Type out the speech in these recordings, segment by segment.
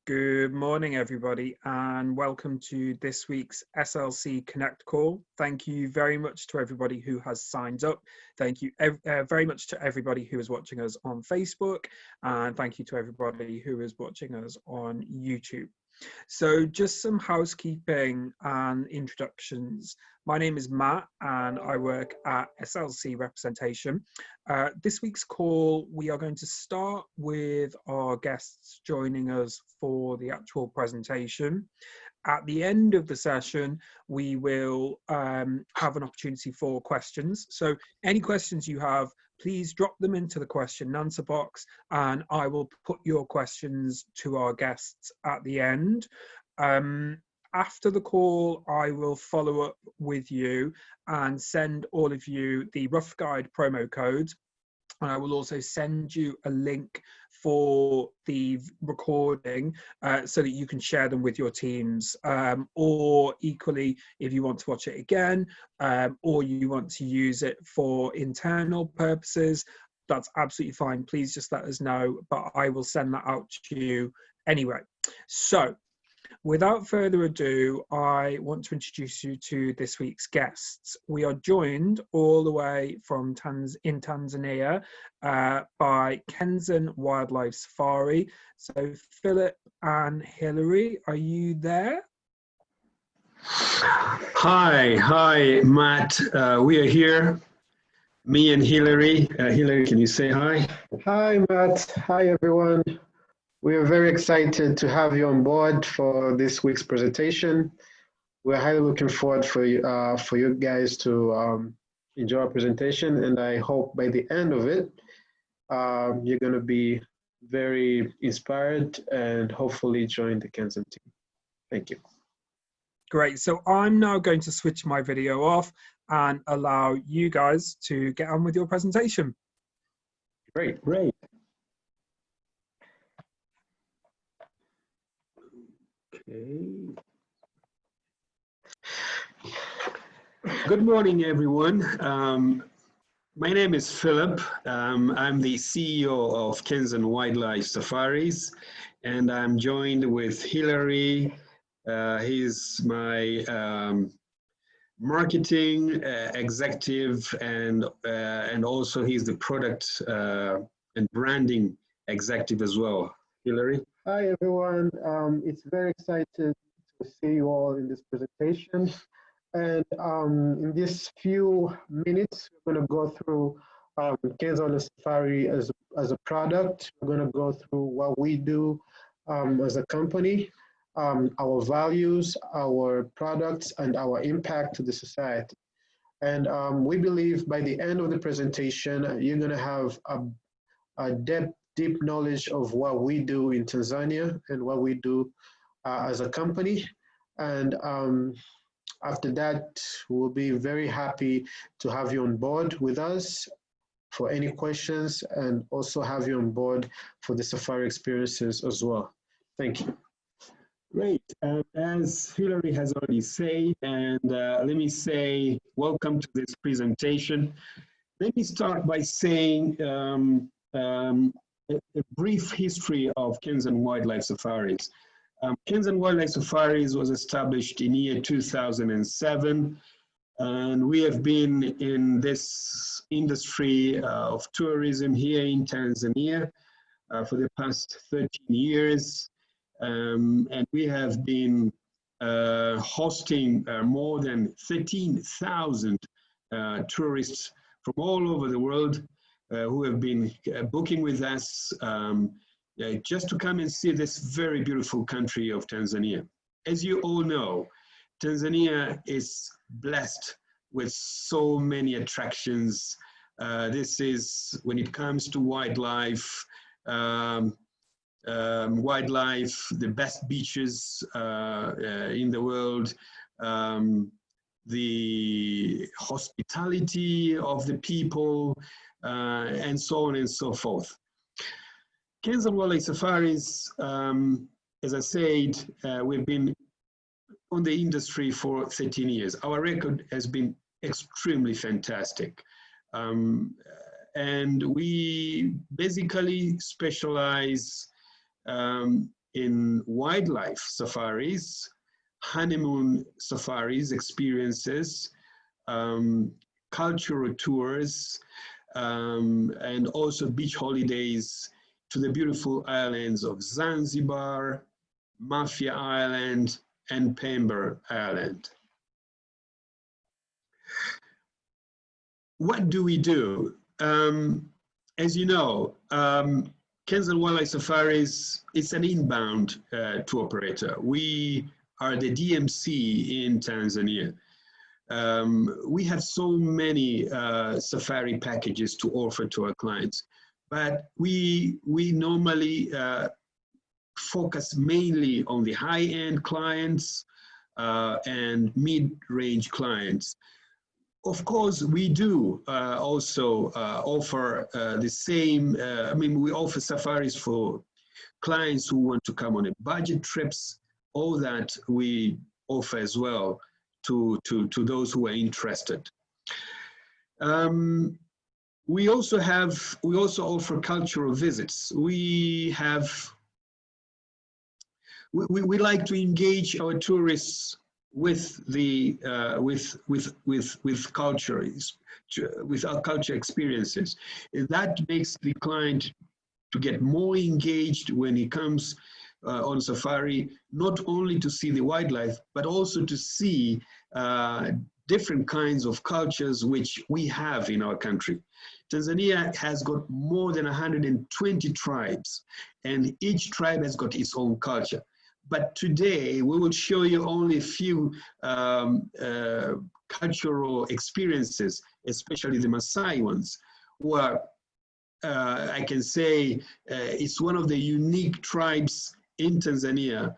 Good morning, everybody, and welcome to this week's SLC Connect call. Thank you very much to everybody who has signed up. Thank you very much to everybody who is watching us on Facebook, and thank you to everybody who is watching us on YouTube. So just some housekeeping and introductions. My name is Matt and I work at SLC Representation. This week's call, we are going to start with our guests joining us for the actual presentation. At the end of the session, we will have an opportunity for questions. So any questions you have, please drop them into the question and answer box, and I will put your questions to our guests at the end. After the call, I will follow up with you and send all of you the Rough Guide promo code. And I will also send you a link for the recording so that you can share them with your teams. Or equally, if you want to watch it again, or you want to use it for internal purposes, that's absolutely fine. Please just let us know, but I will send that out to you anyway. So, without further ado, I want to introduce you to this week's guests. We are joined all the way from Tanzania by Kenzan Wildlife Safari. So Philip and Hilary, are you there? Hi, Matt. We are here. Me and Hilary. Hilary, can you say hi? Hi, Matt. Hi, everyone. We are very excited to have you on board for this week's presentation. We're highly looking forward for you guys to enjoy our presentation, and I hope by the end of it, you're going to be very inspired and hopefully join the Kenzan team. Thank you. Great. So I'm now going to switch my video off and allow you guys to get on with your presentation. Great. Okay. Good morning, everyone. My name is Philip. I'm the CEO of Kenzan Wildlife Safaris, and I'm joined with Hilary. He's my marketing executive, and also he's the product and branding executive as well. Hilary? Hi, everyone. It's very excited to see you all in this presentation. And in these few minutes, we're going to go through Kenzan Safari as a product. We're going to go through what we do as a company, our values, our products, and our impact to the society. And we believe by the end of the presentation, you're going to have a deep knowledge of what we do in Tanzania and what we do as a company. And after that, we'll be very happy to have you on board with us for any questions, and also have you on board for the safari experiences as well. Thank you. Great. As Hilary has already said, and let me say welcome to this presentation. Let me start by saying a brief history of Kenzan Wildlife Safaris. Kenzan Wildlife Safaris was established in year 2007, and we have been in this industry of tourism here in Tanzania for the past 13 years, and we have been hosting more than 13,000 tourists from all over the world who have been booking with us just to come and see this very beautiful country of Tanzania. As you all know, Tanzania is blessed with so many attractions. This is, when it comes to wildlife, the best beaches in the world, the hospitality of the people, and so on and so forth. Kenzan Wildlife Safaris, as I said, we've been on the industry for 13 years. Our record has been extremely fantastic. And we basically specialize in wildlife safaris, honeymoon safaris experiences, cultural tours, and also beach holidays to the beautiful islands of Zanzibar, Mafia Island, and Pemba Island. What do we do? As you know, Kenzan Wildlife Safaris, it's an inbound tour operator. We are the DMC in Tanzania. We have so many safari packages to offer to our clients, but we normally focus mainly on the high-end clients and mid-range clients. Of course, we do also offer the same, we offer safaris for clients who want to come on a budget trips. All that we offer as well to those who are interested. We also offer cultural visits. We like to engage our tourists with the with our culture experiences. That makes the client to get more engaged when he comes on safari, not only to see the wildlife, but also to see different kinds of cultures which we have in our country. Tanzania has got more than 120 tribes, and each tribe has got its own culture. But today, we will show you only a few cultural experiences, especially the Maasai ones, where I can say it's one of the unique tribes in Tanzania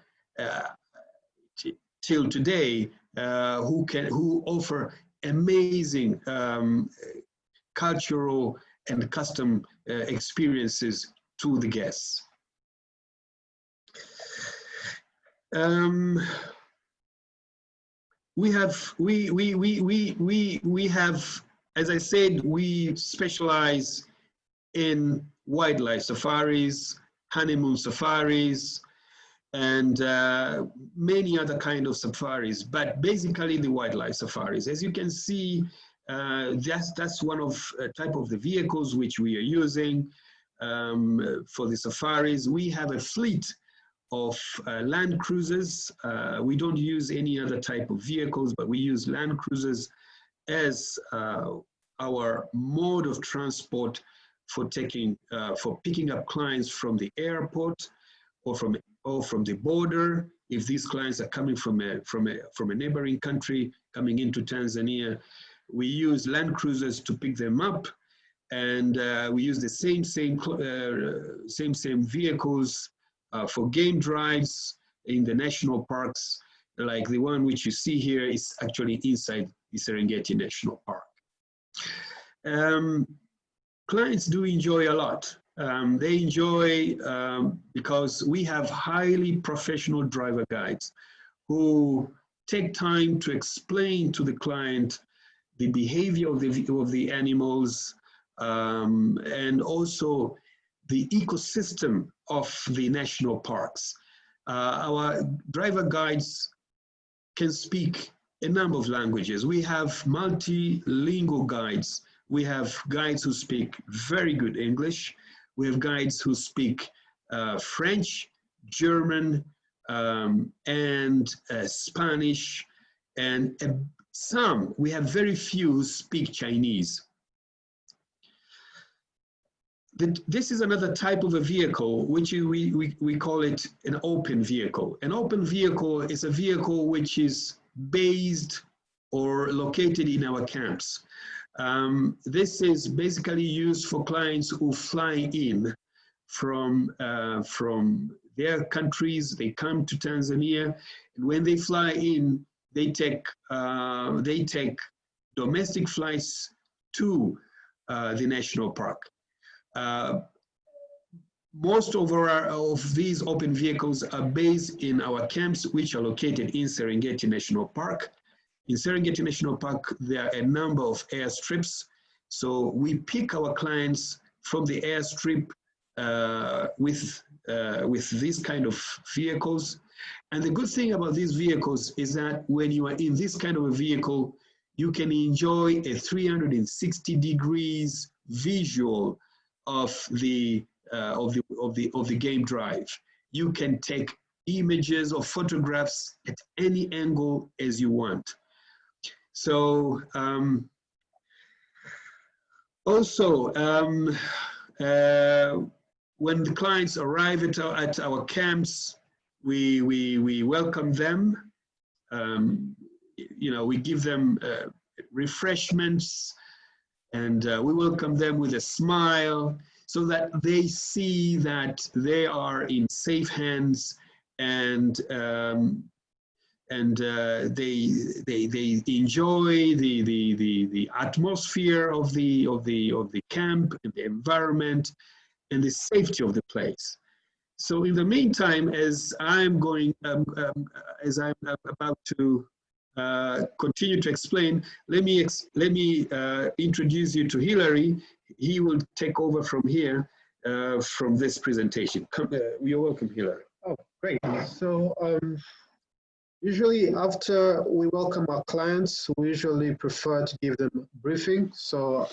till today who offer amazing cultural and custom experiences to the guests. We have, as I said, we specialize in wildlife safaris, honeymoon safaris, and many other kind of safaris, but basically the wildlife safaris. As you can see, that's one of type of the vehicles which we are using for the safaris. We have a fleet of land cruisers. We don't use any other type of vehicles, but we use land cruisers as our mode of transport for picking up clients from the airport or from the border. If these clients are coming from a neighboring country coming into Tanzania, we use land cruisers to pick them up, and we use the same vehicles for game drives in the national parks, like the one which you see here is actually inside the Serengeti National Park. Clients do enjoy a lot. They enjoy because we have highly professional driver guides who take time to explain to the client the behavior of the animals and also the ecosystem of the national parks. Our driver guides can speak a number of languages. We have multilingual guides. We have guides who speak very good English. We have guides who speak French, German, and Spanish, and we have very few who speak Chinese. This is another type of a vehicle, which we call it an open vehicle. An open vehicle is a vehicle which is based or located in our camps. This is basically used for clients who fly in from their countries. They come to Tanzania, and when they fly in, they take domestic flights to the national park. Most of these open vehicles are based in our camps, which are located in Serengeti National Park. In Serengeti National Park, there are a number of airstrips. So we pick our clients from the airstrip with with these kind of vehicles. And the good thing about these vehicles is that when you are in this kind of a vehicle, you can enjoy a 360 degrees visual of the game drive. You can take images or photographs at any angle as you want. So also, when the clients arrive at our camps, we welcome them. You know, we give them refreshments, and we welcome them with a smile so that they see that they are in safe hands, and they enjoy the atmosphere of the camp and the environment and the safety of the place. So in the meantime, as I'm about to continue to explain, let me introduce you to Hilary. He will take over from here from this presentation. You're welcome, Hilary. Oh, great. So usually after we welcome our clients, we usually prefer to give them a briefing. So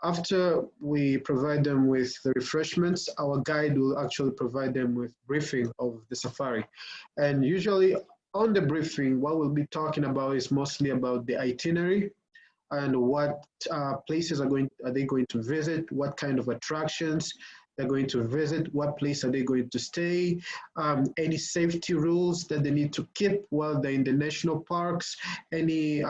after we provide them with the refreshments, our guide will actually provide them with briefing of the safari. And usually on the briefing, what we'll be talking about is mostly about the itinerary and what places are they going to visit, what kind of attractions they're going to visit, what place are they going to stay, any safety rules that they need to keep while they're in the national parks, any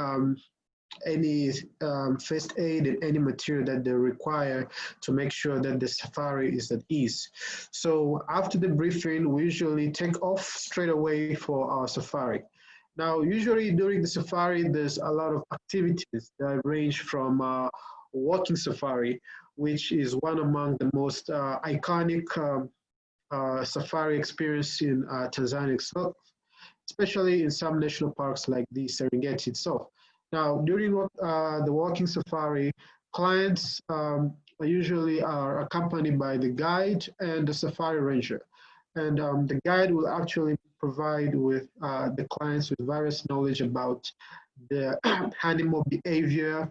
first aid and any material that they require to make sure that the safari is at ease. So after the briefing, we usually take off straight away for our safari. Now, usually during the safari, there's a lot of activities that range from walking safari, which is one among the most iconic safari experience in Tanzania itself, especially in some national parks like the Serengeti itself. Now, during the walking safari, clients usually are accompanied by the guide and the safari ranger. And the guide will actually provide with the clients with various knowledge about the animal behavior,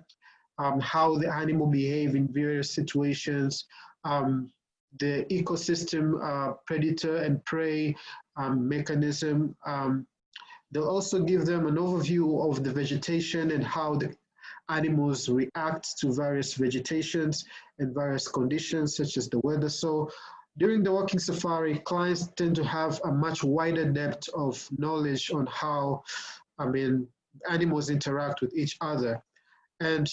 how the animal behave in various situations, the ecosystem predator and prey mechanism. They'll also give them an overview of the vegetation and how the animals react to various vegetations and various conditions such as the weather. So during the walking safari, clients tend to have a much wider depth of knowledge on how, animals interact with each other. And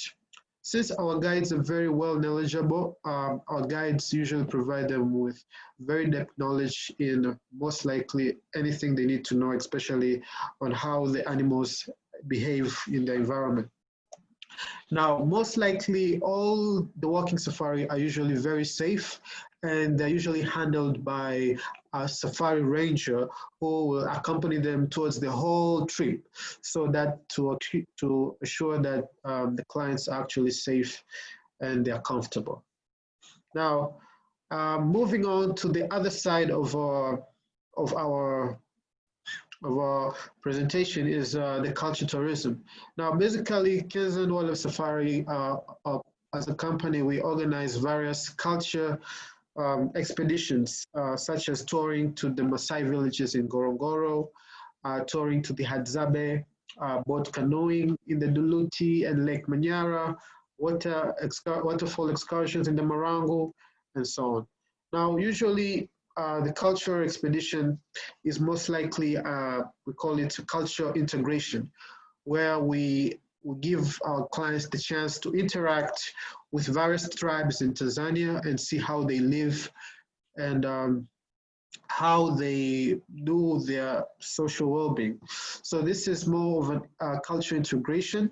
since our guides are very well knowledgeable, our guides usually provide them with very depth knowledge in most likely anything they need to know, especially on how the animals behave in the environment. Now, most likely all the walking safari are usually very safe, and they're usually handled by a safari ranger who will accompany them towards the whole trip, so that to assure that the clients are actually safe and they're comfortable. Now, moving on to the other side of our presentation is the culture tourism. Now, basically, Kenzan Wildlife Safari, as a company, we organize various culture expeditions, such as touring to the Maasai villages in Ngorongoro, touring to the Hadzabe, boat canoeing in the Duluti and Lake Manyara, waterfall excursions in the Marangu, and so on. Now, usually, the cultural expedition is most likely, we call it cultural integration, where we give our clients the chance to interact with various tribes in Tanzania and see how they live and how they do their social well-being. So this is more of a cultural integration.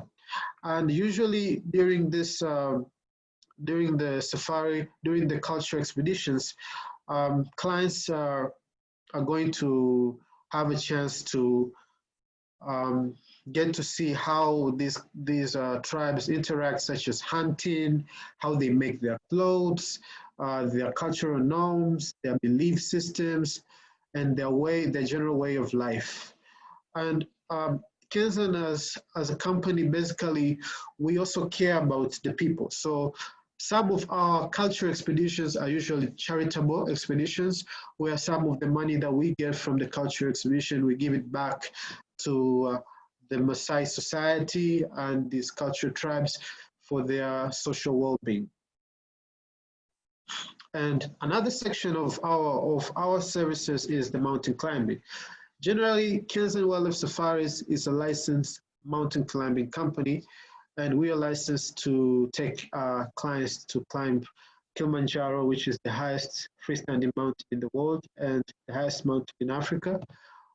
And usually during this, during the safari, during the cultural expeditions, clients are going to have a chance to get to see how these tribes interact, such as hunting, how they make their clothes, their cultural norms, their belief systems, and their general way of life. And Kenzan as a company, basically, we also care about the people. So some of our cultural expeditions are usually charitable expeditions, where some of the money that we get from the cultural exhibition, we give it back to the Maasai society and these cultural tribes for their social well-being. And another section of our services is the mountain climbing. Generally, Kenzan Wildlife Safaris is a licensed mountain climbing company, and we are licensed to take clients to climb Kilimanjaro, which is the highest freestanding mountain in the world and the highest mountain in Africa.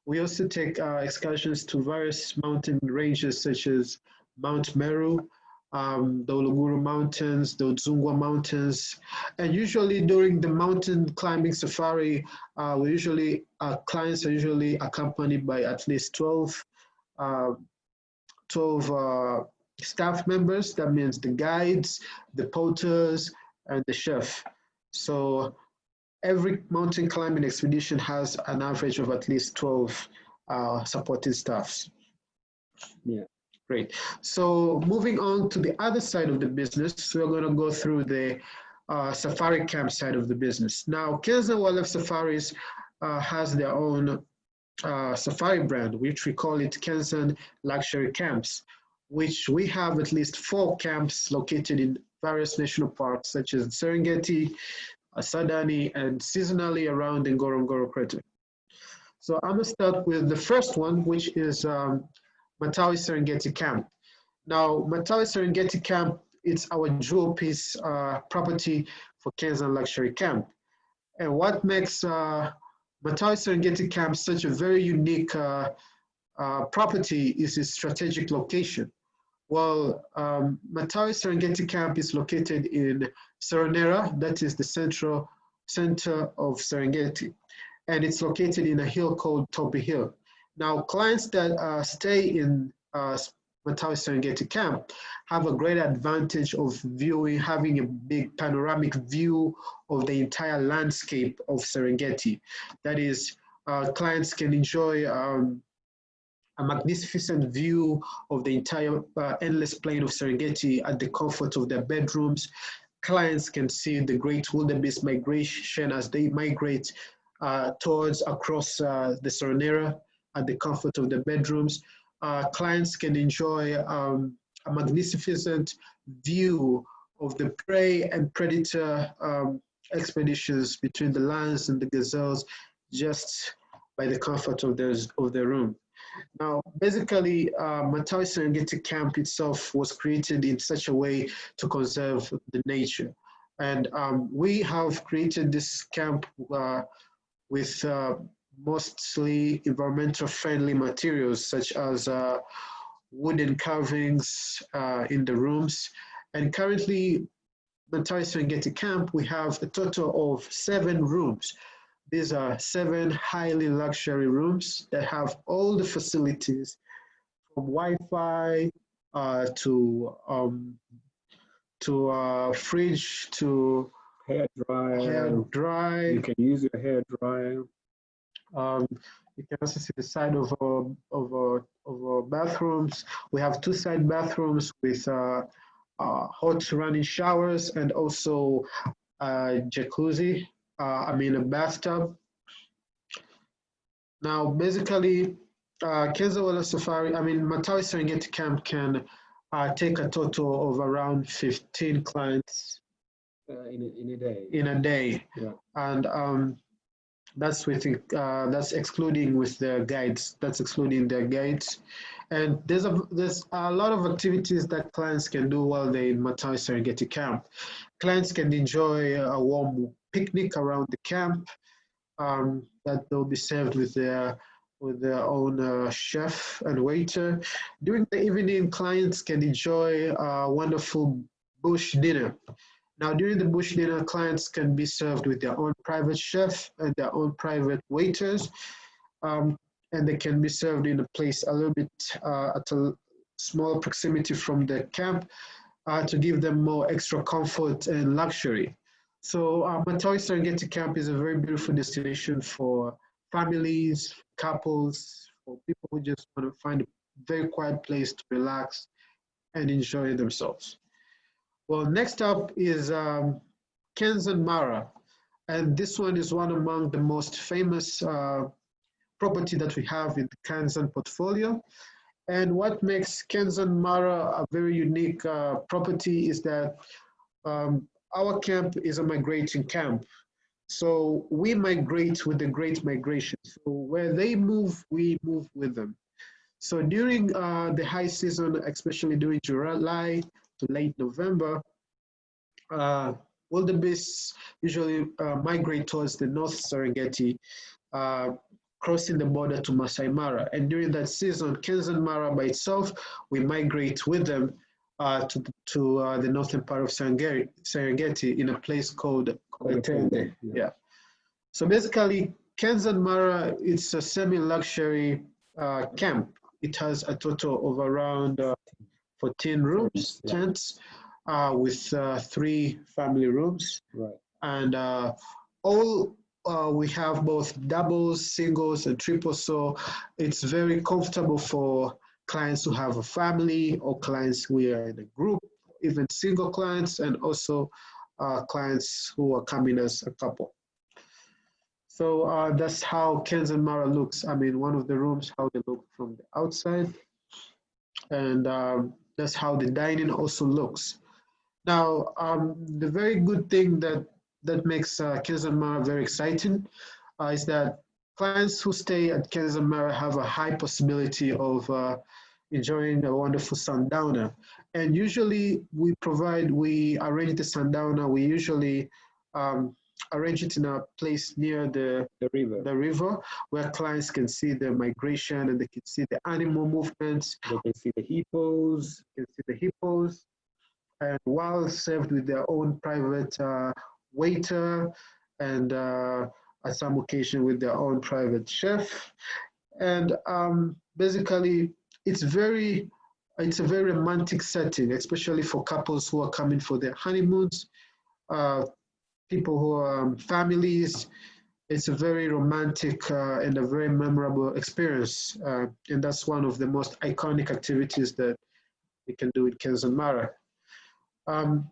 We also take excursions to various mountain ranges such as Mount Meru, the Uluguru Mountains, the Udzungwa Mountains, and usually during the mountain climbing safari, clients are usually accompanied by at least 12 staff members. That means the guides, the porters, and the chef. So every mountain climbing expedition has an average of at least 12 supporting staffs. Yeah. Great. So moving on to the other side of the business, we're going to go through the safari camp side of the business. Now, Kenzan Wildlife Safaris has their own safari brand, which we call it Kenzan Luxury Camps, which we have at least 4 camps located in various national parks, such as Serengeti, Sadani, and seasonally around the Ngorongoro Crater. So I'm going to start with the first one, which is Matawi Serengeti Camp. Now, Matawi Serengeti Camp, it's our jewel piece property for Kenzan Luxury Camp. And what makes Matawi Serengeti Camp such a very unique property is its strategic location. Well, Matawi Serengeti Camp is located in Seronera, that is the center of Serengeti, and it's located in a hill called Tobi Hill. Now, clients that stay in Matawi Serengeti Camp have a great advantage of having a big panoramic view of the entire landscape of Serengeti. That is, clients can enjoy a magnificent view of the entire endless plain of Serengeti at the comfort of their bedrooms. Clients can see the great wildebeest migration as they migrate across the Seronera at the comfort of their bedrooms. Clients can enjoy a magnificent view of the prey and predator expeditions between the lions and the gazelles just by the comfort of their room. Now, basically, Matawi Serengeti Camp itself was created in such a way to conserve the nature. And we have created this camp with mostly environmental friendly materials such as wooden carvings in the rooms. And currently, Matawi Serengeti Camp, we have a total of 7 rooms. These are 7 highly luxury rooms that have all the facilities from Wi-Fi to fridge to hair dryer. You can use your hair dryer. You can also see the side of our bathrooms. We have 2 side bathrooms with hot running showers and also jacuzzi. A bathtub. Now, basically, Kenzan Wildlife Safari, Matawi Serengeti Camp can take a total of around 15 clients in a day. Yeah. And that's excluding with the guides. That's excluding their guides. And there's a lot of activities that clients can do while they're in Matawi Serengeti Camp. Clients can enjoy a warm picnic around the camp that they'll be served with their own chef and waiter. During the evening, clients can enjoy a wonderful bush dinner. Now, during the bush dinner, clients can be served with their own private chef and their own private waiters, and they can be served in a place a little bit at a small proximity from the camp to give them more extra comfort and luxury. So Matawi Serengeti Camp is a very beautiful destination for families, couples, for people who just want to find a very quiet place to relax and enjoy themselves. Well, next up is Kenzan Mara, and this one is one among the most famous property that we have in the Kenzan portfolio. And what makes Kenzan Mara a very unique property is that our camp is a migrating camp. So we migrate with the Great Migration. So where they move, we move with them. So during the high season, especially during July to late November, wildebeests usually migrate towards the North Serengeti, crossing the border to Masai Mara. And during that season, Kenzan Mara by itself, we migrate with them to the northern part of Serengeti in a place called Kogatende. Yeah. So basically, Kenzan Mara, it's a semi-luxury camp. It has a total of around 14 rooms, tents, with 3 family rooms. Right. And all we have both doubles, singles, and triples. So it's very comfortable for clients who have a family or clients who are in a group, even single clients, and also clients who are coming as a couple. So that's how Kenzan Mara looks. I mean, one of the rooms, how they look from the outside. And that's how the dining also looks. Now, the very good thing that makes Kenzan Mara very exciting is that clients who stay at Kenzan Mara have a high possibility of enjoying a wonderful sundowner. And usually we arrange the sundowner, we usually arrange it in a place near the river where clients can see the migration and they can see the animal movements. They can see the hippos. And while served with their own private waiter and at some occasion with their own private chef. And basically, it's a very romantic setting, especially for couples who are coming for their honeymoons, people who are families. It's a very romantic and a very memorable experience. And that's one of the most iconic activities that we can do in Kenzan Mara.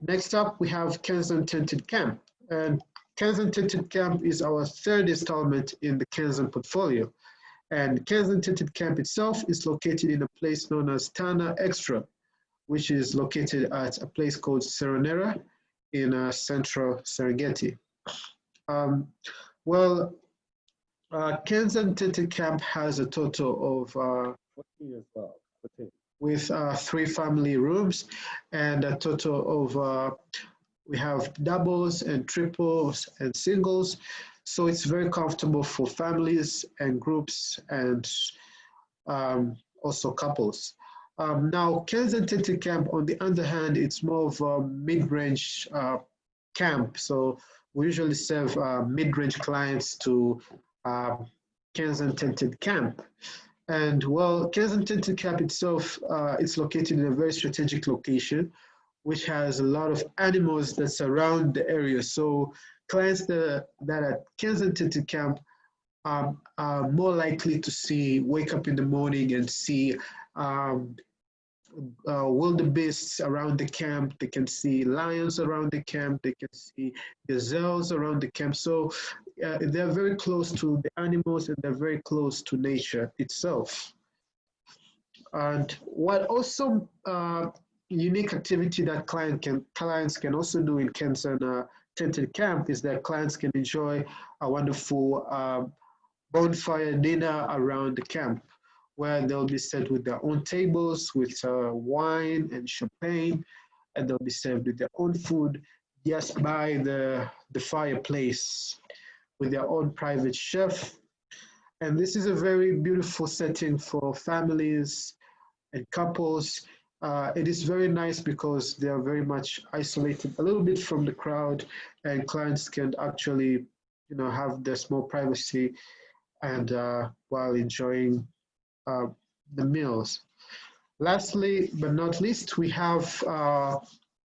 Next up, we have Kenzan Tented Camp. And Kenzan Tented Camp is our 3rd installment in the Kenzan portfolio. And Kenzan Tented Camp itself is located in a place known as Tana Extra, which is located at a place called Seronera in central Serengeti. Kenzan Tented Camp has a total of 14 as well. With 3 family rooms and a total of, we have doubles and triples and singles. So it's very comfortable for families and groups and also couples. Now, Kenzan Tented Camp, on the other hand, it's more of a mid-range camp. So we usually serve mid-range clients to Kenzan Tented Camp. And well, Kenzan Tented Camp itself, it's located in a very strategic location, which has a lot of animals that surround the area. So clients that are at Kenzan Tented Camp are more likely to wake up in the morning and see wildebeests around the camp. They can see lions around the camp. They can see gazelles around the camp. So they're very close to the animals and they're very close to nature itself. And what also unique activity that clients can also do in Kenzan Tented Camp is that clients can enjoy a wonderful bonfire dinner around the camp, where they'll be set with their own tables with wine and champagne, and they'll be served with their own food just by the fireplace with their own private chef. And this is a very beautiful setting for families and couples. It is very nice because they are very much isolated a little bit from the crowd, and clients can actually, have their small privacy and while enjoying the meals. Lastly, but not least, we have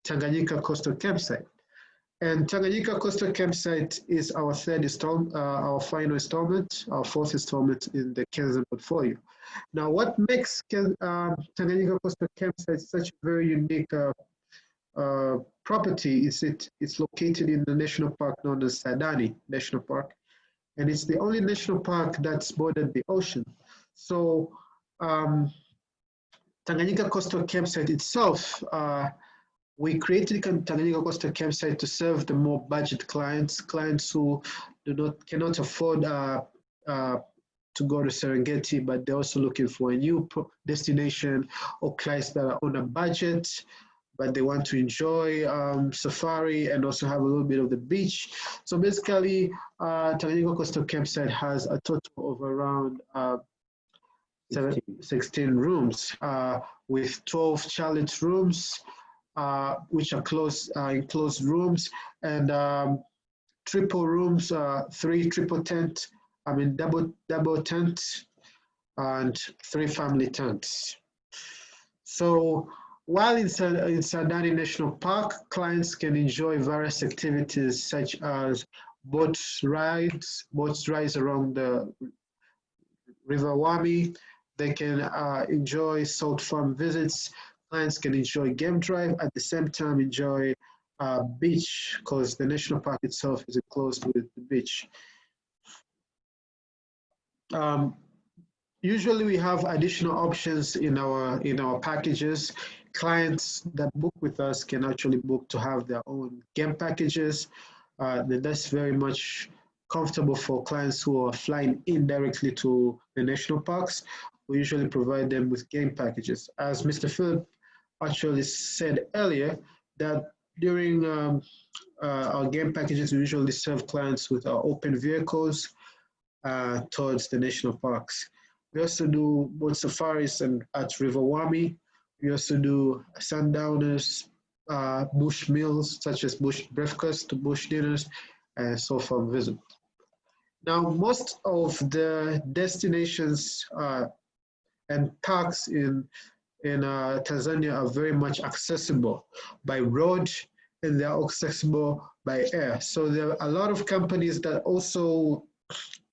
Tanganyika Coastal Campsite. And Tanganyika Coastal Campsite is our third installment, our final installment, our fourth installment in the Kenzan portfolio. Now, what makes Tanganyika Coastal Campsite such a very unique property is it's located in the national park known as Sadani National Park, and it's the only national park that's bordered the ocean. So Tanganyika Coastal Campsite itself, we created Tanganyika Coastal Campsite to serve the more budget clients who cannot afford to go to Serengeti, but they're also looking for a new destination, or clients that are on a budget, but they want to enjoy safari and also have a little bit of the beach. So basically, Tanganyika Coastal Campsite has a total of around 16 rooms, with 12 chalet rooms, which are enclosed rooms, and triple rooms, 3 triple tent, double tent, and 3 family tents. So while in Sadani National Park, clients can enjoy various activities such as boat rides around the River Wami. They can enjoy salt farm visits. Clients can enjoy game drive, at the same time enjoy beach, because the national park itself is enclosed with the beach. Usually we have additional options in our packages. Clients that book with us can actually book to have their own game packages. That's very much comfortable for clients who are flying in directly to the national parks. We usually provide them with game packages. As Mr. Philip actually said earlier, that during our game packages, we usually serve clients with our open vehicles towards the national parks. We also do boat safaris at River Wami. We also do sundowners, bush meals such as bush breakfast, bush dinners, and so farm visit. Now, most of the destinations and parks in Tanzania are very much accessible by road, and they are accessible by air. So there are a lot of companies that also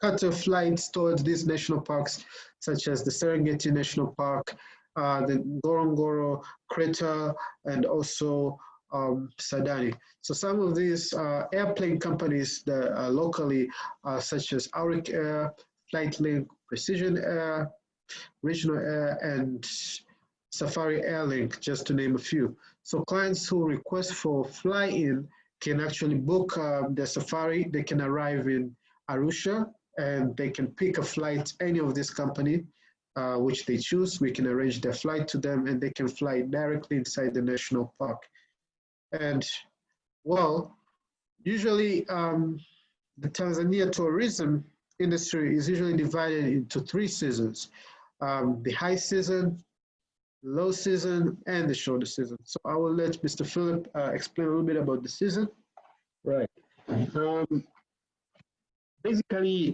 charter flights towards these national parks, such as the Serengeti National Park, the Ngorongoro Crater, and also Sadani. So some of these airplane companies that are locally, such as Auric Air, Flightlink, Precision Air, Regional Air, and Safari Airlink, just to name a few. So clients who request for fly-in can actually book their safari. They can arrive in Arusha, and they can pick a flight, any of this company, which they choose. We can arrange their flight to them, and they can fly directly inside the national park. And well, usually the Tanzania tourism industry is usually divided into 3 seasons: the high season, low season, and the shoulder season. So I will let Mr. Philip explain a little bit about the season. Right. Basically,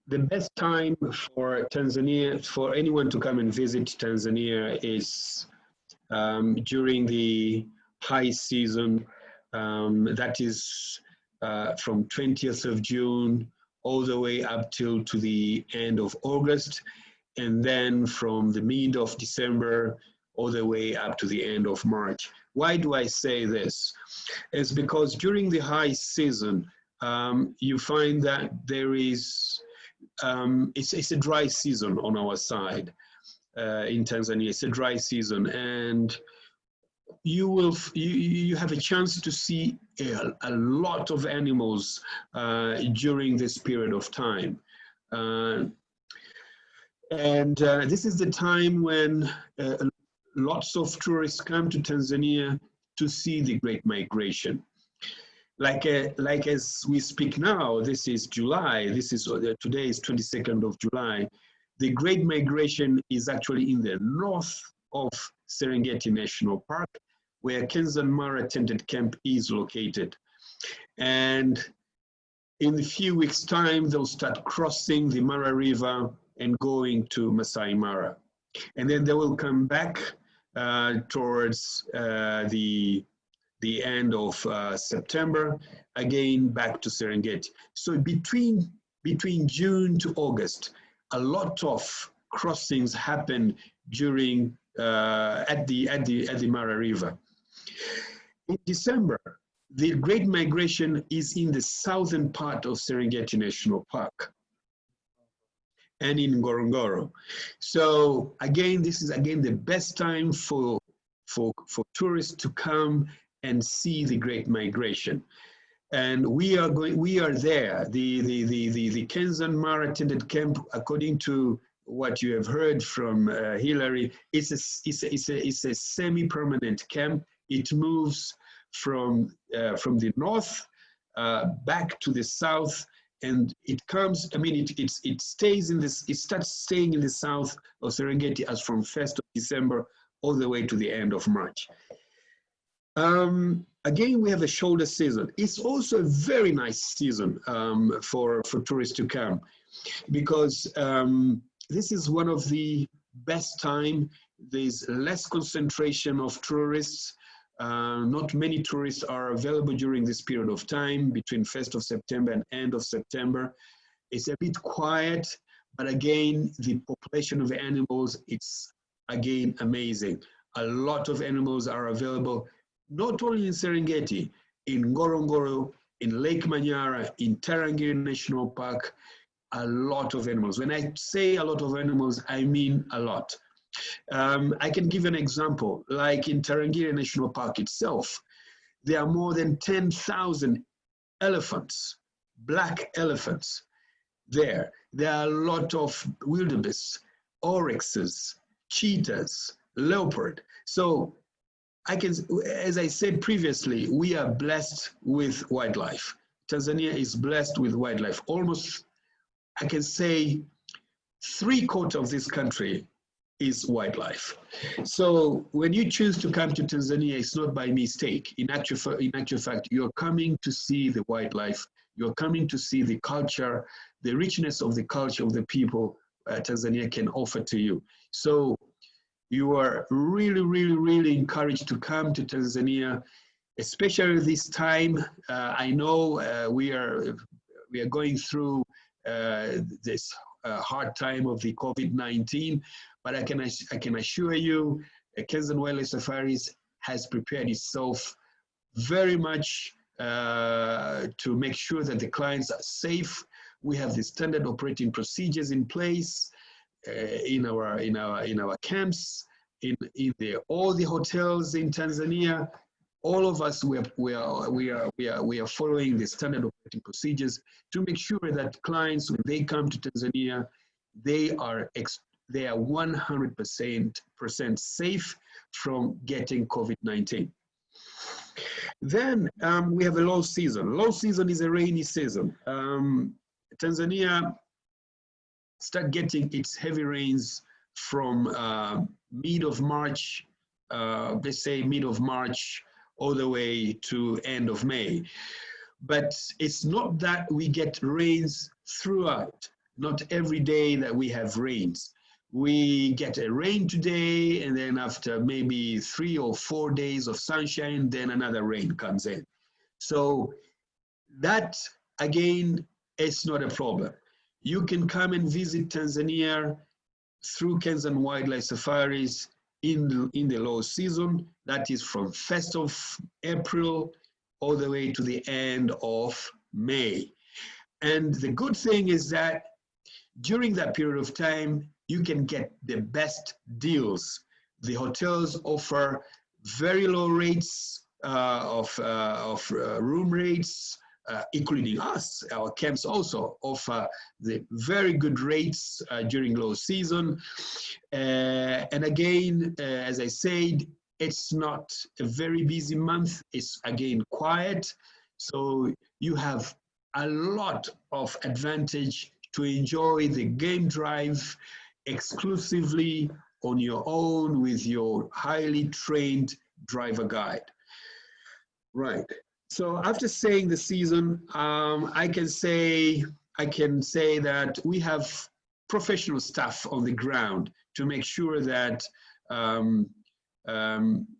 the best time for Tanzania, for anyone to come and visit Tanzania, is during the high season. That is from 20th of June all the way up till to the end of August, and then from the mid of December all the way up to the end of March. Why do I say this? It's because during the high season, you find that there is, it's a dry season on our side in Tanzania. It's a dry season, and you have a chance to see a lot of animals during this period of time. This is the time when lots of tourists come to Tanzania to see the Great Migration. Like as we speak now, this is July, today is 22nd of July. The Great Migration is actually in the north of Serengeti National Park, where Kenzan Mara Tented Camp is located. And in a few weeks' time, they'll start crossing the Mara River and going to Masai Mara. And then they will come back towards the the end of September, again back to Serengeti. So between June to August, a lot of crossings happen during at the Mara River. In December, the Great Migration is in the southern part of Serengeti National Park and in Ngorongoro. So again, this is again the best time for tourists to come and see the Great Migration. And we are there. The Kenzan Mara Attended Camp, according to what you have heard from Hilary, it's a semi-permanent camp. It moves from the north back to the south, and it comes. I mean, it stays in this. It starts staying in the south of Serengeti as from 1st of December all the way to the end of March. Again, we have a shoulder season. It's also a very nice season for tourists to come, because this is one of the best time. There's less concentration of tourists. Not many tourists are available during this period of time between 1st of September and end of September. It's a bit quiet, but again, the population of animals, it's again amazing. A lot of animals are available, not only in Serengeti, in Ngorongoro, in Lake Manyara, in Tarangire National Park, a lot of animals. When I say a lot of animals, I mean a lot. I can give an example, like in Tarangire National Park itself, there are more than 10,000 elephants, black elephants there. There are a lot of wildebeest, oryxes, cheetahs, leopard. So I can, as I said previously, we are blessed with wildlife. Tanzania is blessed with wildlife. Almost, I can say, 3/4 of this country is wildlife. So when you choose to come to Tanzania, it's not by mistake. In actual fact, you're coming to see the wildlife. You're coming to see the culture, the richness of the culture of the people Tanzania can offer to you. So you are really, really, really encouraged to come to Tanzania, especially this time. I know we are going through this hard time of the COVID-19, but I can assure you, Kenzan Wildlife Safaris has prepared itself very much to make sure that the clients are safe. We have the standard operating procedures in place in our camps, in all the hotels in Tanzania. All of us we are following the standard operating procedures to make sure that clients, when they come to Tanzania, they are 100% safe from getting COVID-19. Then we have a low season. Low season is a rainy season. Tanzania start getting its heavy rains from mid of March, let's say mid of March, all the way to end of May. But it's not that we get rains throughout. Not every day that we have rains. We get a rain today, and then after maybe 3 or 4 days of sunshine, then another rain comes in. So that, again, is not a problem. You can come and visit Tanzania through Kenzan Wildlife Safaris in the low season. That is from 1st of April all the way to the end of May. And the good thing is that during that period of time, you can get the best deals. The hotels offer very low rates of room rates, including us. Our camps also offer the very good rates during low season. And again, as I said, it's not a very busy month. It's again quiet. So you have a lot of advantage to enjoy the game drive exclusively on your own with your highly trained driver guide. Right. So after saying the season, I can say that we have professional staff on the ground to make sure that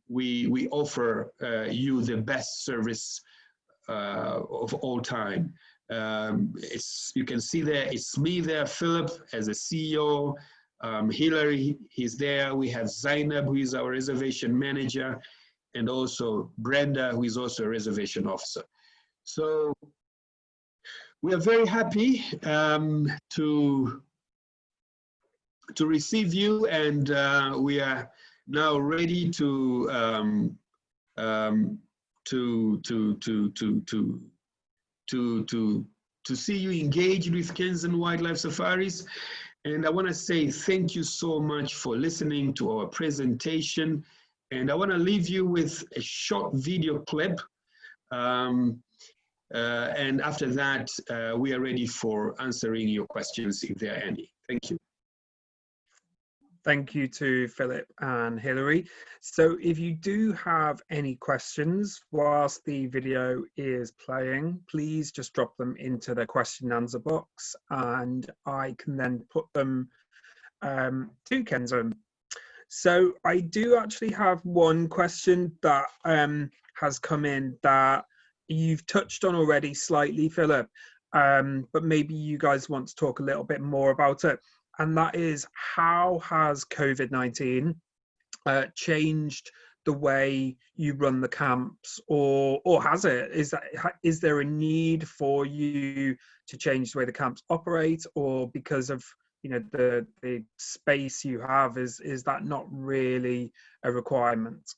we offer you the best service of all time. You can see there, it's me there, Philip as a CEO, Hillary, he's there. We have Zainab, who is our reservation manager, and also Brenda, who is also a reservation officer. So we are very happy to receive you, and we are now ready to see you engaged with Kenzan Wildlife Safaris. And I want to say thank you so much for listening to our presentation. And I want to leave you with a short video clip. And after that, we are ready for answering your questions if there are any. Thank you. Thank you to Philip and Hillary. So if you do have any questions whilst the video is playing, please just drop them into the question and answer box, and I can then put them to Kenzan. So I do actually have one question that has come in that you've touched on already slightly, Philip, but maybe you guys want to talk a little bit more about it. And that is, how has COVID-19 changed the way you run the camps, or has it? Is there a need for you to change the way the camps operate, or because of the space you have, is that not really a requirement?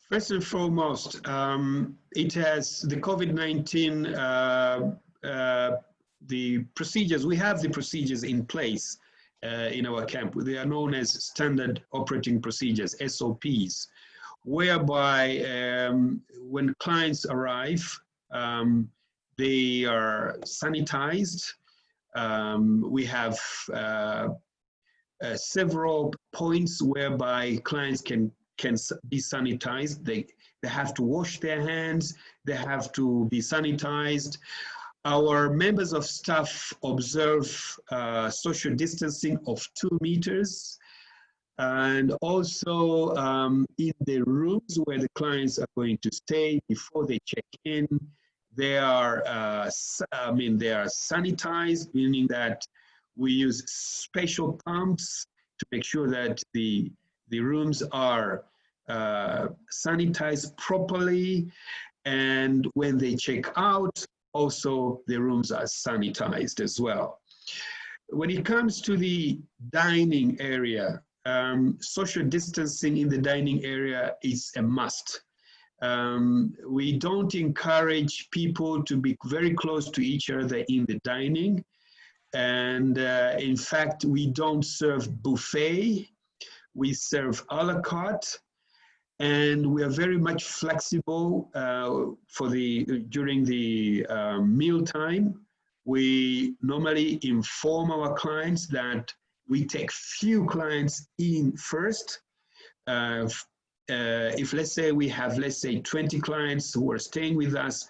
First and foremost, it has the COVID-19. The procedures, we have the procedures in place in our camp. They are known as standard operating procedures, SOPs, whereby when clients arrive, they are sanitized. We have several points whereby clients can be sanitized. They have to wash their hands, they have to be sanitized. Our members of staff observe social distancing of 2 meters. And also in the rooms where the clients are going to stay, before they check in, they are sanitized, meaning that we use special pumps to make sure that the rooms are sanitized properly. And when they check out, also the rooms are sanitized as well. When it comes to the dining area, social distancing in the dining area is a must. We don't encourage people to be very close to each other in the dining. And in fact, we don't serve buffet, we serve a la carte. And we are very much flexible during the meal time. We normally inform our clients that we take few clients in first. If let's say we have, 20 clients who are staying with us,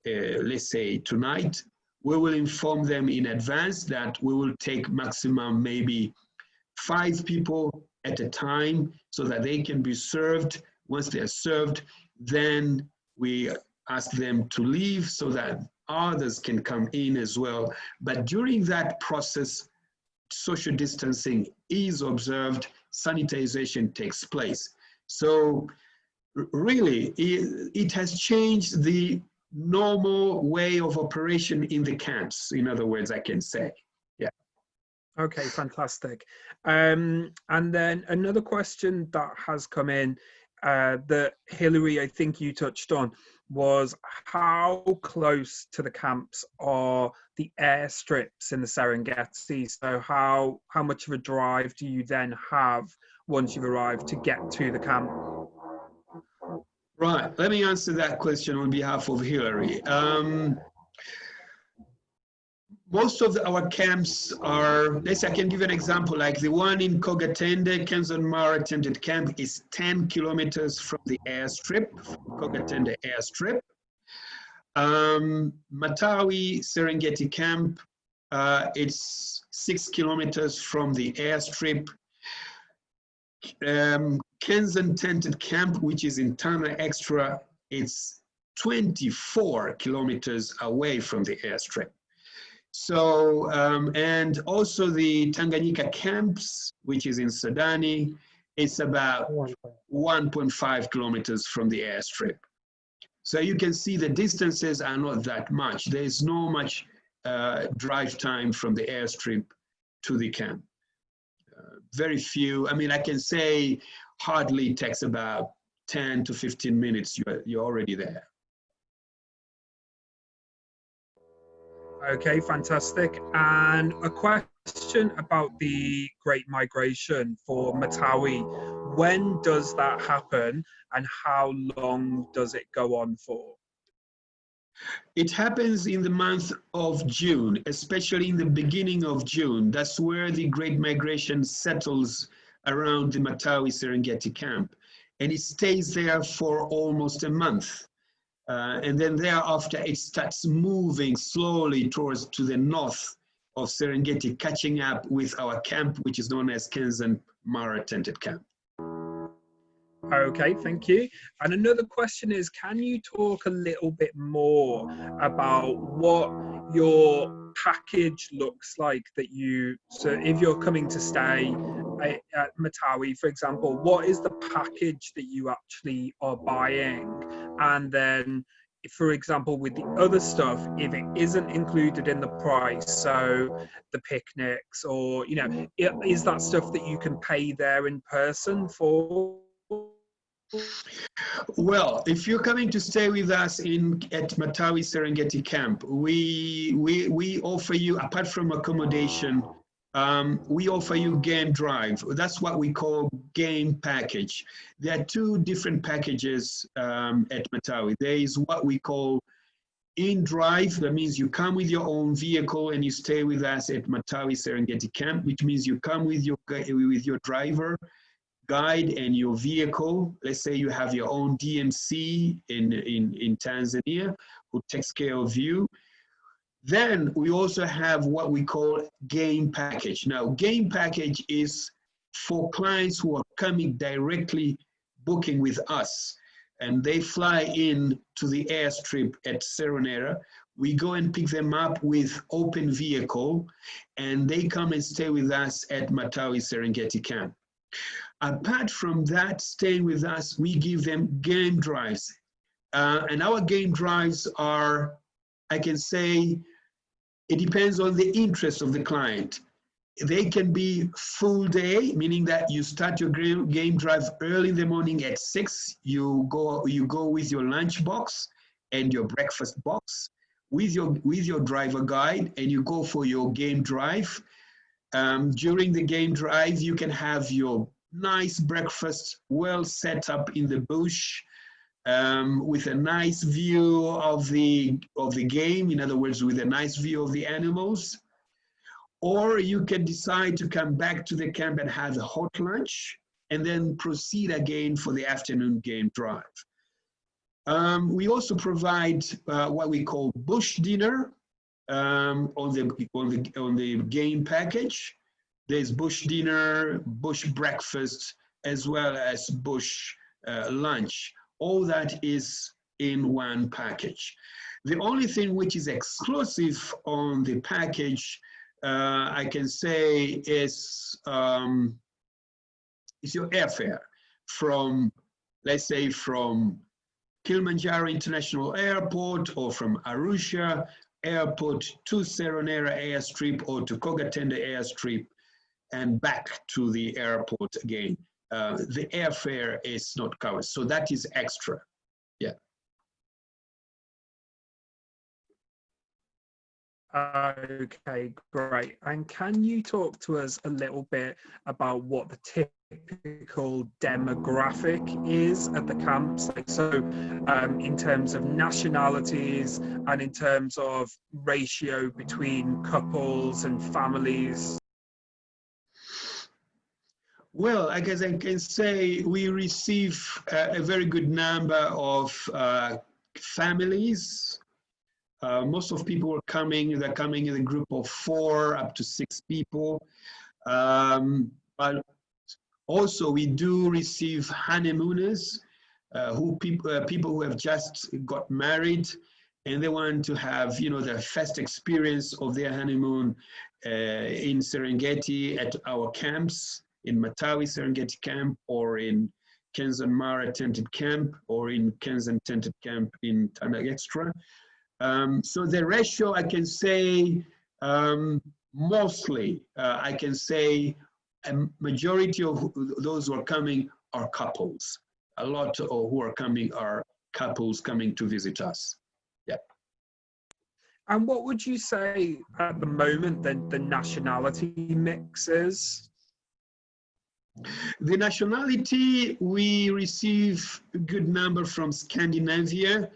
let's say tonight, we will inform them in advance that we will take maximum maybe 5 people at a time so that they can be served. Once they are served, then we ask them to leave so that others can come in as well. But during that process, social distancing is observed, sanitization takes place. So really, it has changed the normal way of operation in the camps, in other words, I can say. Yeah. Okay, fantastic. And then another question that has come in that Hillary, I think you touched on, was how close to the camps are the airstrips in the Serengeti? So how much of a drive do you then have once you've arrived to get to the camp? Right, let me answer that question on behalf of Hillary. Most of our camps are, I can give you an example, like the one in Kogatende, Kenzan Mara Attended Camp is 10 kilometers from the airstrip, Kogatende airstrip. Matawi Serengeti Camp, it's 6 kilometers from the airstrip. Kenzan tented camp, which is in Tana Extra, it's 24 kilometers away from the airstrip. So, and also the Tanganyika camps, which is in Sudani, it's about 1.5 kilometers from the airstrip. So you can see the distances are not that much. There's no much drive time from the airstrip to the camp. Very few. I mean, I can say hardly takes about 10 to 15 minutes. You're already there. Okay, fantastic. And a question about the Great Migration for Matawi. When does that happen and how long does it go on for? It happens in the month of June, especially in the beginning of June. That's where the Great Migration settles around the Matawi Serengeti camp. And it stays there for almost a month. And then thereafter, it starts moving slowly towards to the north of Serengeti, catching up with our camp, which is known as Kenzan Mara Tented Camp. Okay, thank you. And another question is, can you talk a little bit more about what your package looks like that you, so if you're coming to stay at Matawi, for example, what is the package that you actually are buying? And then, for example, with the other stuff, if it isn't included in the price, so the picnics or, you know, is that stuff that you can pay there in person for? Well, if you're coming to stay with us at Matawi Serengeti Camp, we offer you, apart from accommodation, we offer you game drive. That's what we call game package. There are two different packages at Matawi. There is what we call in drive. That means you come with your own vehicle and you stay with us at Matawi Serengeti Camp, which means you come with your driver, guide, and your vehicle. Let's say you have your own DMC in Tanzania who takes care of you. Then we also have what we call game package. Now, game package is for clients who are coming directly booking with us, and they fly in to the airstrip at Seronera. We go and pick them up with open vehicle, and they come and stay with us at Matawi Serengeti Camp. Apart from that, staying with us, we give them game drives. And our game drives are, I can say, it depends on the interest of the client. They can be full day, meaning that you start your game drive early in the morning at 6. You go with your lunch box and your breakfast box with your driver guide, and you go for your game drive. During the game drive, you can have your nice breakfast, well set up in the bush, with a nice view of the game. In other words, with a nice view of the animals. Or you can decide to come back to the camp and have a hot lunch, and then proceed again for the afternoon game drive. We also provide what we call bush dinner on the game package. There's bush dinner, bush breakfast, as well as bush lunch. All that is in one package. The only thing which is exclusive on the package, I can say, is your airfare from, let's say, from Kilimanjaro International Airport or from Arusha Airport to Seronera Airstrip or to Kogatenda Airstrip and back to the airport again. The airfare is not covered, so that is extra. Yeah. Okay, great. And can you talk to us a little bit about what the typical demographic is at the camps? Like, so in terms of nationalities and in terms of ratio between couples and families? Well, I guess I can say we receive a very good number of families. Most of people are coming, they're coming in a group of 4 up to 6 people. But Also, we do receive honeymooners, people who have just got married, and they want to have, you know, the first experience of their honeymoon in Serengeti at our camps, in Matawi Serengeti Camp, or in Kenzan Mara Tented Camp, or in Kenzan Tented Camp in Tanzania Extra. So the ratio, I can say, mostly, I can say a majority of those who are coming are couples. A lot of who are coming are couples coming to visit us. Yeah. And what would you say at the moment the nationality mix is? The nationality, we receive a good number from Scandinavia,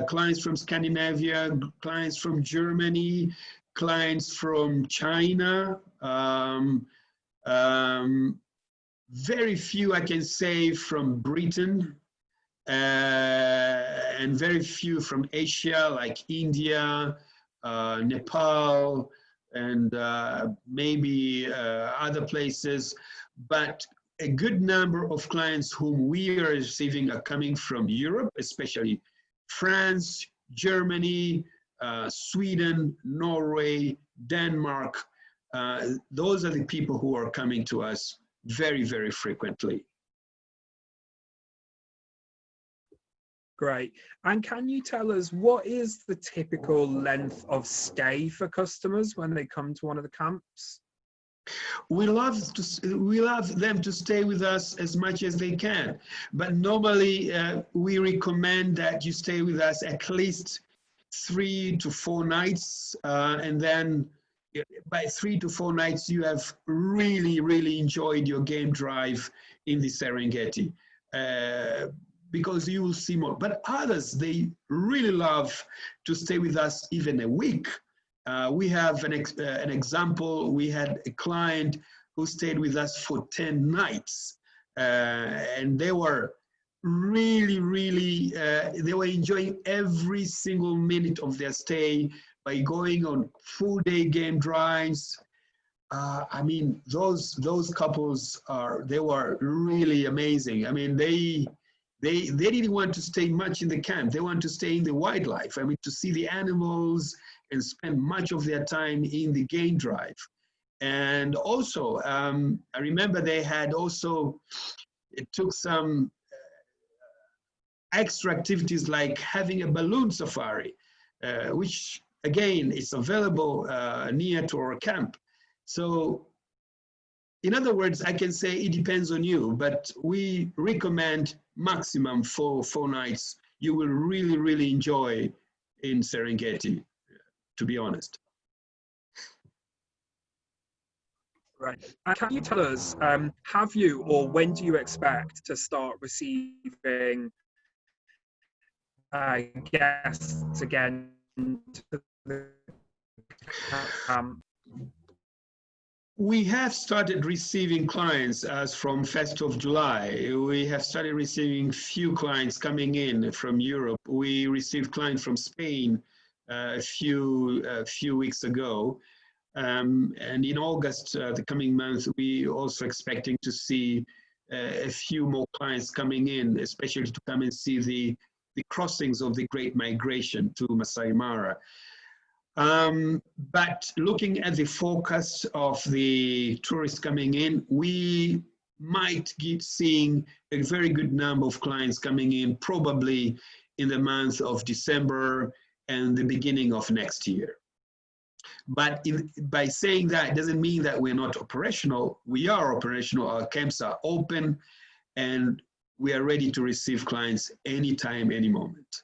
clients from Scandinavia, clients from Germany, clients from China. Very few, I can say, from Britain, and very few from Asia, like India, Nepal, and maybe other places. But a good number of clients whom we are receiving are coming from Europe, especially France, Germany, Sweden, Norway, Denmark. Those are the people who are coming to us very, very frequently. Great. And can you tell us what is the typical length of stay for customers when they come to one of the camps? We love them to stay with us as much as they can, but normally we recommend that you stay with us at least 3 to 4 nights, and then by 3 to 4 nights you have really enjoyed your game drive in the Serengeti, because you will see more. But others, they really love to stay with us even a week. We have an example. We had a client who stayed with us for 10 nights, and they were really, they were enjoying every single minute of their stay by going on full day game drives. I mean, those couples they were really amazing. I mean, they didn't want to stay much in the camp. They want to stay in the wildlife. I mean, to see the animals and spend much of their time in the game drive. And also, I remember they had also, it took some extra activities like having a balloon safari, which again is available near to our camp. So in other words, I can say it depends on you, but we recommend maximum 4 nights. You will really enjoy in Serengeti, to be honest. Right. And can you tell us, have you or when do you expect to start receiving guests again to the camp? We have started receiving clients as from 1st of July. We have started receiving few clients coming in from Europe. We received clients from Spain a few weeks ago. And in August, the coming month, we also expecting to see a few more clients coming in, especially to come and see the crossings of the Great Migration to Masai Mara. But looking at the forecast of the tourists coming in, we might keep seeing a very good number of clients coming in, probably in the month of December and the beginning of next year. But by saying that, it doesn't mean that we're not operational. We are operational. Our camps are open, and we are ready to receive clients anytime, any moment.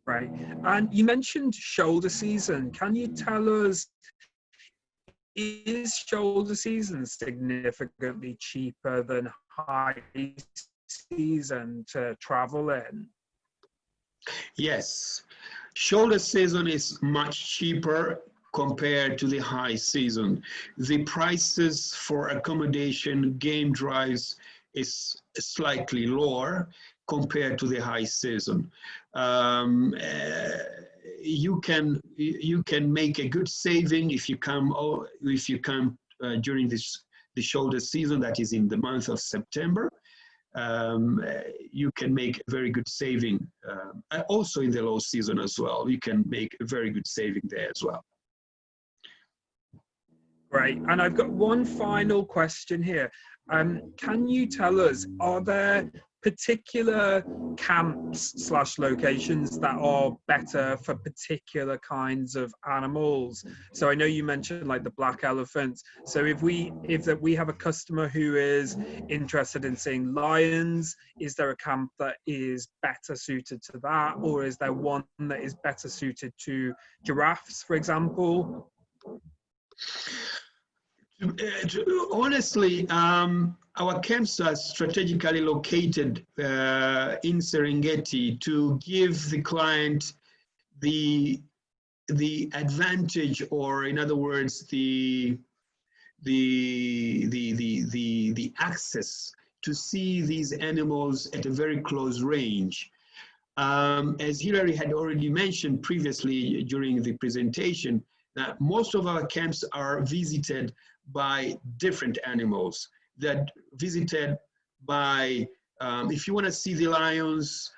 Right. And you mentioned shoulder season. Can you tell us, is shoulder season significantly cheaper than high season to travel in? Yes. Shoulder season is much cheaper compared to the high season. The prices for accommodation, game drives is slightly lower compared to the high season. you can make a good saving if you come during the shoulder season, that is in the month of September. You can make a very good saving. Also in the low season as well, you can make a very good saving there as well. Great. And I've got one final question here. Can you tell us, are there particular camps / locations that are better for particular kinds of animals? So I know you mentioned like the black elephants. So if we have a customer who is interested in seeing lions, is there a camp that is better suited to that? Or is there one that is better suited to giraffes, for example? Honestly, our camps are strategically located in Serengeti to give the client the advantage, or in other words, the access to see these animals at a very close range. As Hilary had already mentioned previously during the presentation, that most of our camps are visited by different animals. They're visited by, if you want to see the lions,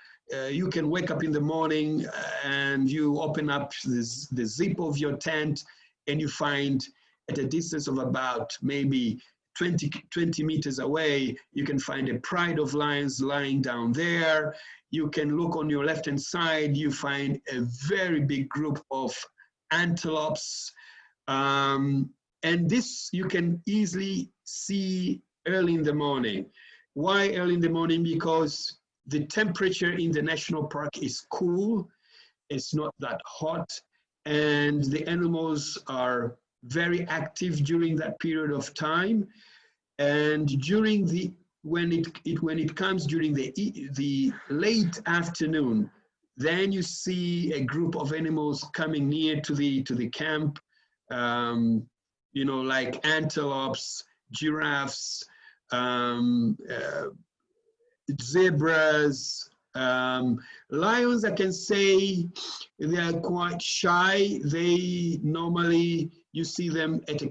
you can wake up in the morning and you open up the zip of your tent and you find at a distance of about maybe 20 meters away, you can find a pride of lions lying down there. You can look on your left-hand side, you find a very big group of antelopes. And this you can easily see early in the morning. Why early in the morning? Because the temperature in the national park is cool, it's not that hot, and the animals are very active during that period of time. And during when it comes during the late afternoon, then you see a group of animals coming near to the camp, you know, like antelopes, giraffes, zebras, lions. I can say they are quite shy. They normally, you see them at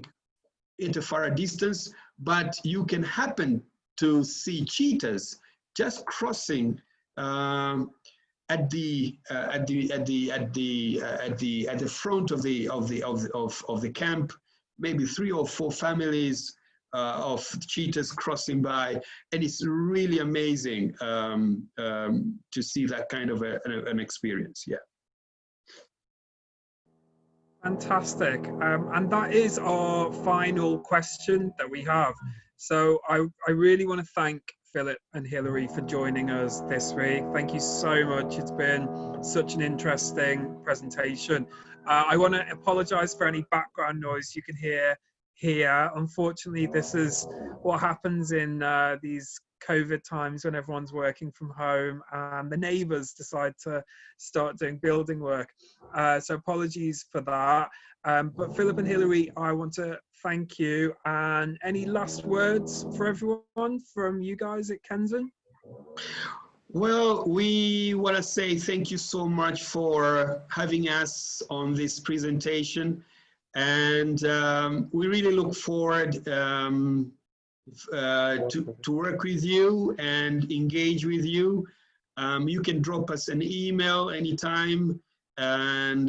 a far distance, but you can happen to see cheetahs just crossing at the front of the camp. Maybe 3 or 4 families of cheetahs crossing by, and it's really amazing to see that kind of an experience. Yeah. Fantastic. And that is our final question that we have. So I really want to thank Philip and Hilary for joining us this week. Thank you so much. It's been such an interesting presentation. I want to apologize for any background noise you can hear here. Unfortunately, this is what happens in these COVID times when everyone's working from home and the neighbors decide to start doing building work. So apologies for that. But Philip and Hilary, I want to thank you. And any last words for everyone from you guys at Kenzan? Well, we want to say thank you so much for having us on this presentation. And we really look forward to work with you and engage with you. You can drop us an email anytime, and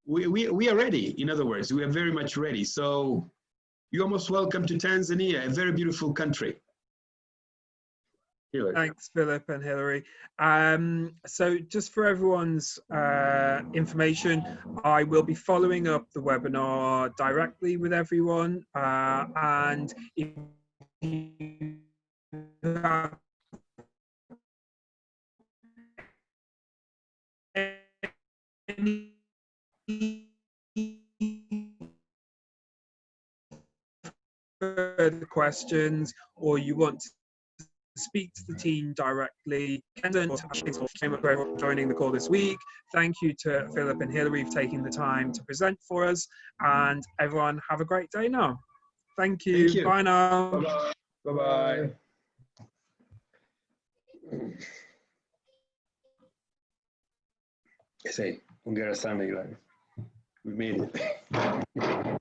we are ready. In other words, we are very much ready. So you're most welcome to Tanzania, a very beautiful country. Thanks, Philip and Hilary. So just for everyone's information, I will be following up the webinar directly with everyone. And if you have any further questions, or you want to speak to the team directly, Kenzan, for joining the call this week. Thank you to Philip and Hilary for taking the time to present for us, and everyone have a great day now. Thank you. Thank you. Bye now. Bye-bye. Bye-bye. I say, ongera sana Ilari. We made it.